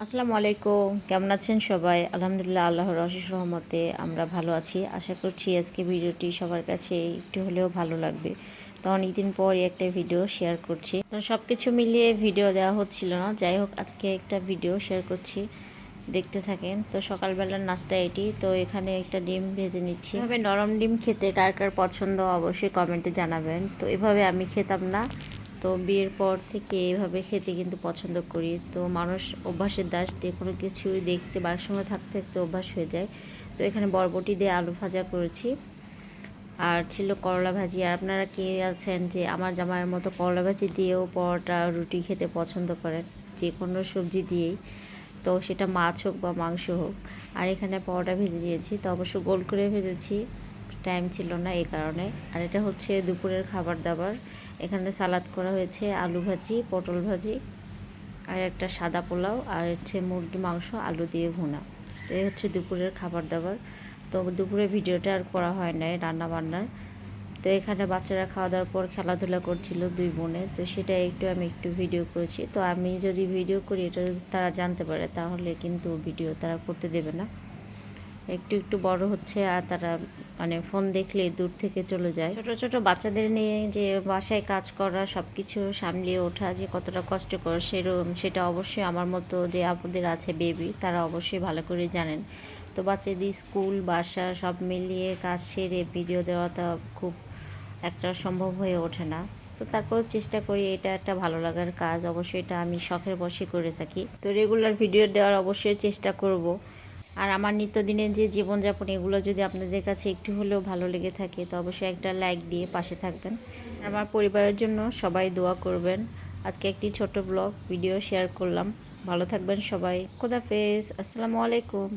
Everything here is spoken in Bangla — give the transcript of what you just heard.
আসসালামু আলাইকুম, কেমন আছেন সবাই? আলহামদুলিল্লাহ, আল্লাহর অশেষ রহমতে আমরা ভালো আছি। আশা করছি আজকে ভিডিওটি সবার কাছে একটু হলেও ভালো লাগবে। তো অনেকদিন পরই একটা ভিডিও শেয়ার করছি। তো সব কিছু মিলিয়ে ভিডিও দেওয়া হচ্ছিল না, যাই হোক আজকে একটা ভিডিও শেয়ার করছি, দেখতে থাকেন। তো সকালবেলার নাস্তা এটি। তো এখানে একটা ডিম ভেজে নিচ্ছি। এভাবে নরম ডিম খেতে কার কার পছন্দ অবশ্যই কমেন্টে জানাবেন। তো এভাবে আমি খেতাম না, তো বিয়ের পর থেকে এভাবে খেতে কিন্তু পছন্দ করি। তো মানুষ অভ্যাসের দাস, যে কোনো কিছুই দেখতে বা একসঙ্গে থাকতে থাকতে অভ্যাস হয়ে যায়। তো এখানে বরবটি দিয়ে আলু ভাজা করেছি, আর ছিল করলা ভাজি। আর আপনারা কে আছেন যে আমার জামাইয়ের মতো করলা ভাজি দিয়েও পরোটা রুটি খেতে পছন্দ করেন, যে কোনো সবজি দিয়েই, তো সেটা মাছ হোক বা মাংস হোক। আর এখানে পরোটা ভেজে দিয়েছি, তো অবশ্য গোল করে ভেজেছি, টাইম ছিল না এই কারণে। আর এটা হচ্ছে দুপুরের খাবার দাবার। এখানে সালাদ করা হয়েছে, আলু ভাজি, পটল ভাজি, আর একটা সাদা পোলাও, আর হচ্ছে মুরগি মাংস আলু দিয়ে ভুনা। তো এই হচ্ছে দুপুরের খাবার দাবার। তো দুপুরে ভিডিওটা আর করা হয় নাই রান্না বান্নার। তো এখানে বাচ্চারা খাওয়া দাওয়ার পর খেলাধুলা করছিল দুই বোনে, তো সেটা আমি একটু ভিডিও করেছি। তো আমি যদি ভিডিও করি এটা যদি তারা জানতে পারে তাহলে কিন্তু ভিডিও তারা করতে দেবে না। একটু একটু বড় হচ্ছে, আর তারা মানে ফোন দেখলে দূর থেকে চলে যায়। ছোট ছোট বাচ্চাদের নিয়ে যে বাসায় কাজ করা, সব কিছু সামলিয়ে ওঠা যে কতটা কষ্টকর, সেটা অবশ্যই আমার মতো যে আপুদের আছে বেবি, তারা অবশ্যই ভালো করে জানেন। তো বাচ্চাদের স্কুল বাসা সব মিলিয়ে কাজ সেরে ভিডিও দেওয়াটা খুব একটা সম্ভব হয়ে ওঠে না। তো তারপরেও চেষ্টা করি, এটা একটা ভালো লাগার কাজ, অবশ্যই এটা আমি শখের বশে করে থাকি। তো রেগুলার ভিডিও দেওয়ার অবশ্যই চেষ্টা করব। আর আমার নিত্যদিনের যে জীবনযাপন, এগুলো যদি আপনাদের কাছে একটু হলেও ভালো লেগে থাকে তো অবশ্যই একটা লাইক দিয়ে পাশে থাকবেন। আমার পরিবারের জন্য সবাই দোয়া করবেন। আজকে একটি ছোট ব্লগ ভিডিও শেয়ার করলাম। ভালো থাকবেন সবাই। খোদাফেজ। আসসালামু আলাইকুম।